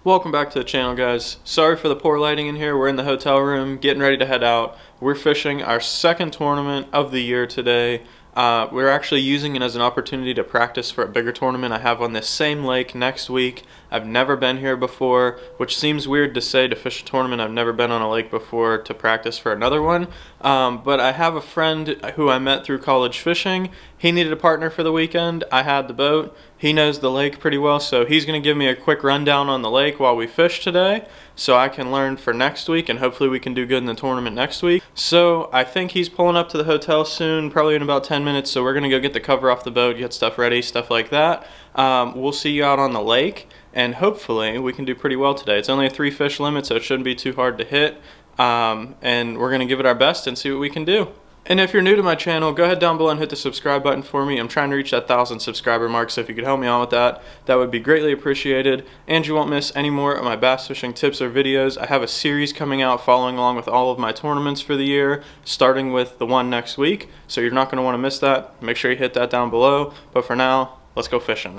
Welcome back to the channel, guys. Sorry for the poor lighting in here. We're in the hotel room getting ready to head out. We're fishing our second tournament of the year today. We're actually using it as an opportunity to practice for a bigger tournament I have on this same lake next week. I've never been here before, which seems weird to say to fish a tournament. I've never been on a lake before to practice for another one. But I have a friend who I met through college fishing. He needed a partner for the weekend. I had the boat. He knows the lake pretty well, so he's going to give me a quick rundown on the lake while we fish today so I can learn for next week, and hopefully we can do good in the tournament next week. So I think he's pulling up to the hotel soon, probably in about 10 minutes, so we're going to go get the cover off the boat, get stuff ready, stuff like that. We'll see you out on the lake, and hopefully we can do pretty well today. It's only a 3-fish limit, so it shouldn't be too hard to hit, and we're going to give it our best and see what we can do. And if you're new to my channel, go ahead down below and hit the subscribe button for me. I'm trying to reach that 1,000 subscriber mark, so if you could help me out with that, that would be greatly appreciated. And you won't miss any more of my bass fishing tips or videos. I have a series coming out following along with all of my tournaments for the year, starting with the one next week. So you're not going to want to miss that. Make sure you hit that down below. But for now, let's go fishing.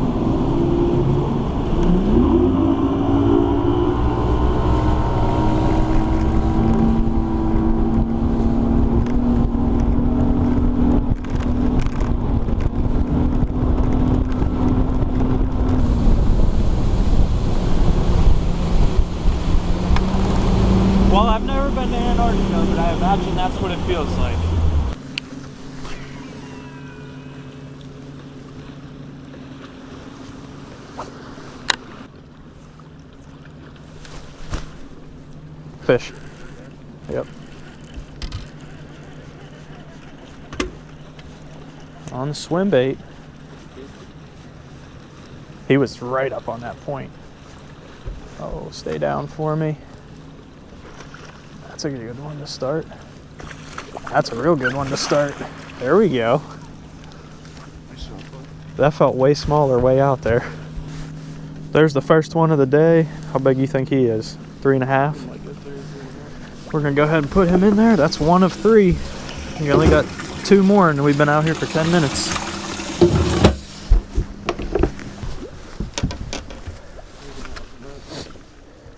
Well, I've never been to Antarctica, but I imagine that's what it feels like. Fish. Yep. On the swim bait. He was right up on that point. Oh, stay down for me. That's a good one to start. That's a real good one to start. There we go. That felt way smaller way out there. There's the first one of the day. How big do you think he is? 3.5? We're gonna go ahead and put him in there. That's one of 3. We only got 2 more and we've been out here for 10 minutes.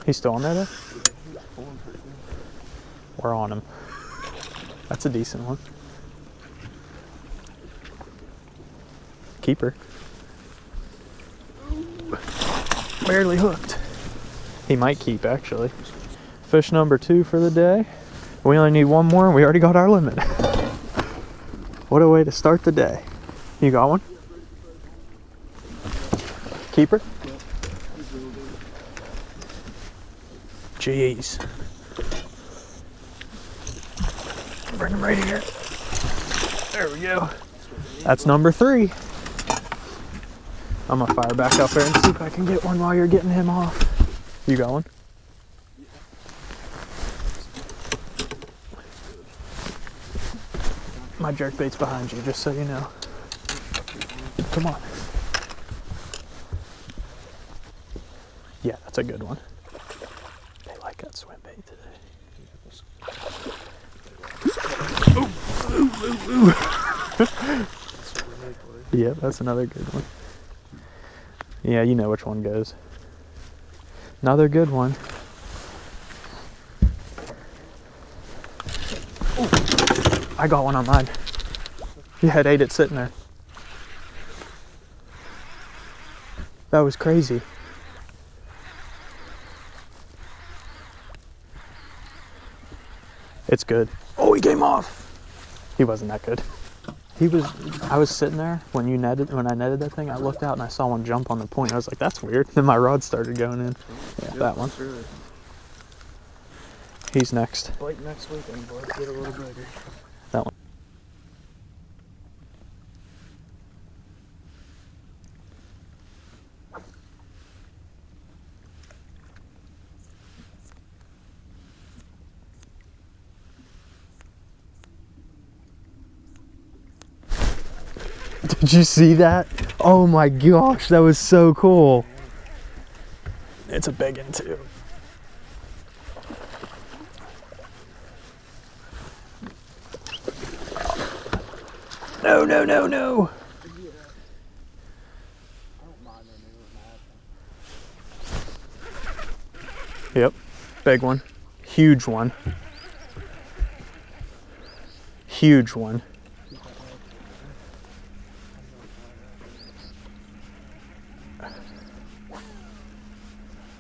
He's still on there though? We're on him. That's a decent one. Keeper. Barely hooked. He might keep actually. Fish number 2 for the day. We only need 1 more and we already got our limit. What a way to start the day. You got one? Keeper? Jeez. Bring him right here. There we go. That's number 3. I'm gonna fire back up there and see if I can get one while you're getting him off. You got one? My jerkbait's behind you, just so you know. Come on. Yeah, that's a good one. They like that swim bait today. Ooh. Yep, that's another good one. Yeah, you know which one goes. Another good one. Ooh, I got one on mine. Yeah, it ate it sitting there. That was crazy. It's good. Oh, he came off. He wasn't that good. I was sitting there when I netted that thing. I looked out and I saw one jump on the point. I was like, that's weird. Then my rod started going in. Yeah, that one. He's next. Bite next weekend, boys. Get a little bigger. That one. Did you see that? Oh my gosh, that was so cool. It's a big one too. No, no, no, no. Yep, big one. Huge one. Huge one.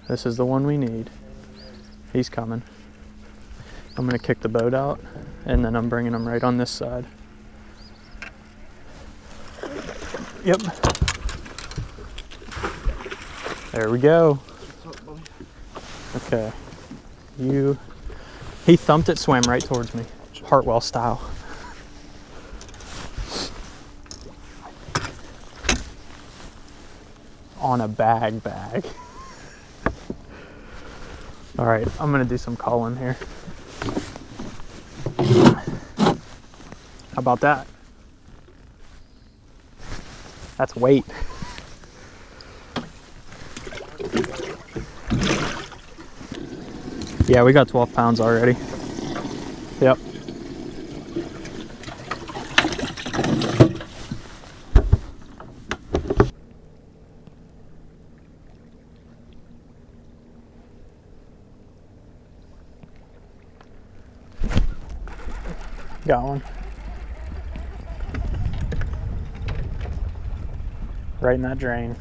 This is the one we need. He's coming. I'm gonna kick the boat out and then I'm bringing him right on this side. Yep. There we go. Okay. He thumped it, swam right towards me. Hartwell style. On a bag. All right, I'm gonna do some calling here. How about that? That's weight. Yeah, we got 12 pounds already. Yep. Got one. Right in that drain.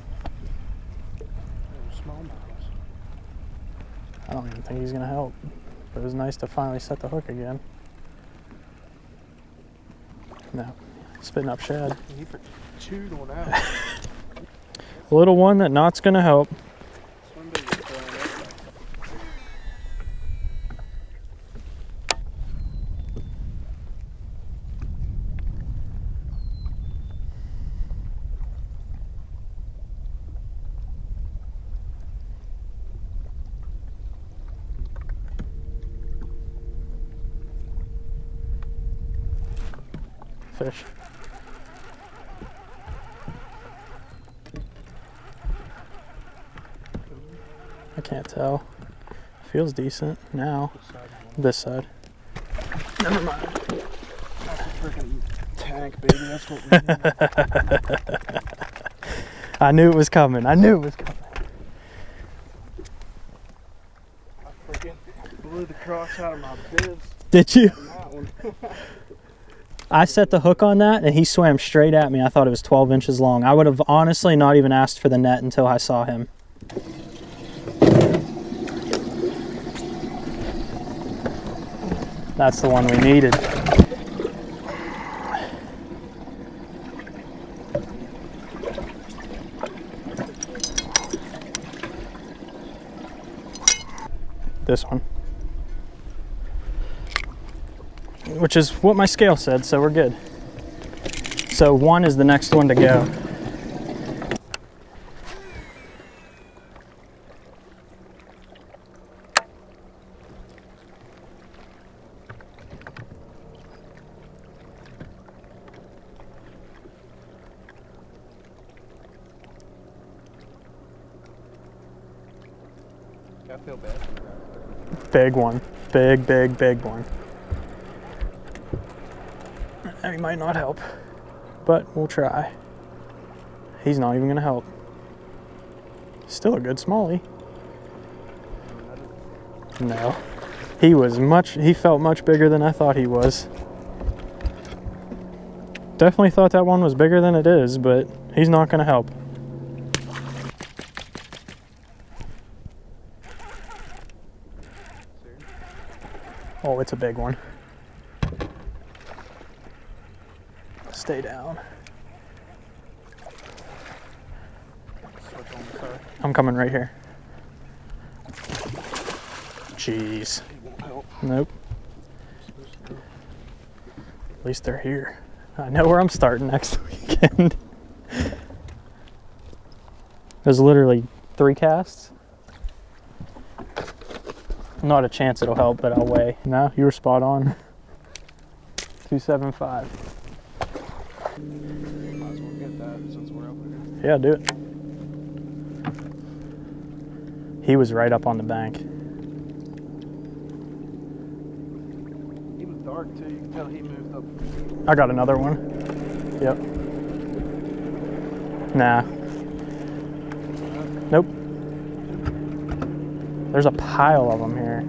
I don't even think he's gonna help. But it was nice to finally set the hook again. No, spitting up shad. He chewed one out. A little one that knot's gonna help. Fish. I can't tell. Feels decent now. This side. Never mind. That's a freaking tank, baby. That's what we need. I knew it was coming. I knew it was coming. I freaking blew the cross out of my bibs. Did you? On that one. I set the hook on that and he swam straight at me. I thought it was 12 inches long. I would have honestly not even asked for the net until I saw him. That's the one we needed. This one. Which is what my scale said, so we're good. So 1 is the next one to go. I feel bad. Big one. Big one. He might not help, but we'll try. He's not even gonna help. Still a good smallie. No. He felt much bigger than I thought he was. Definitely thought that one was bigger than it is, but he's not gonna help. Oh, it's a big one. Stay down. I'm coming right here. Jeez. Nope. At least they're here. I know where I'm starting next weekend. There's literally 3 casts. Not a chance it'll help, but I'll weigh. No, you were spot on. 275. Might as well get that since we're over here. Yeah, do it. He was right up on the bank. He was dark too. You can tell he moved up. I got another one. Yep. Nah. Nope. There's a pile of them here.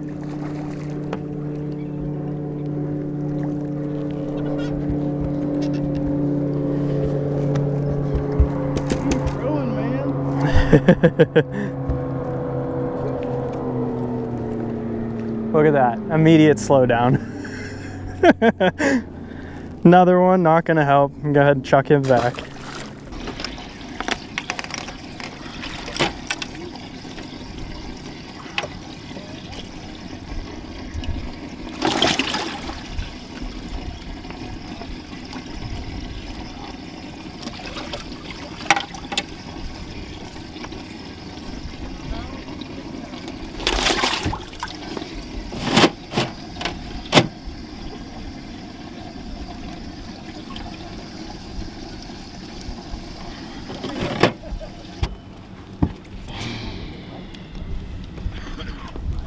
Keep going, man. Look at that. Immediate slowdown. Another one, not gonna help. Go ahead and chuck him back.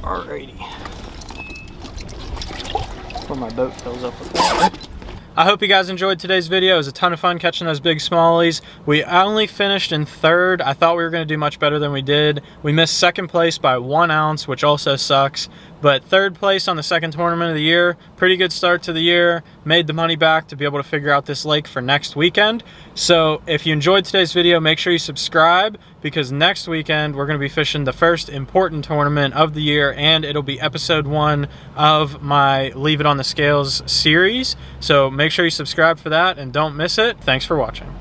Alrighty. Before my boat fills up with water. I hope you guys enjoyed today's video. It was a ton of fun catching those big smallies. We only finished in third. I thought we were going to do much better than we did. We missed second place by 1 ounce, which also sucks. But third place on the second tournament of the year. Pretty good start to the year. Made the money back to be able to figure out this lake for next weekend. So if you enjoyed today's video, make sure you subscribe, because next weekend we're going to be fishing the first important tournament of the year, and it'll be episode 1 of my Leave It on the Scales series. So make sure you subscribe for that and don't miss it. Thanks for watching.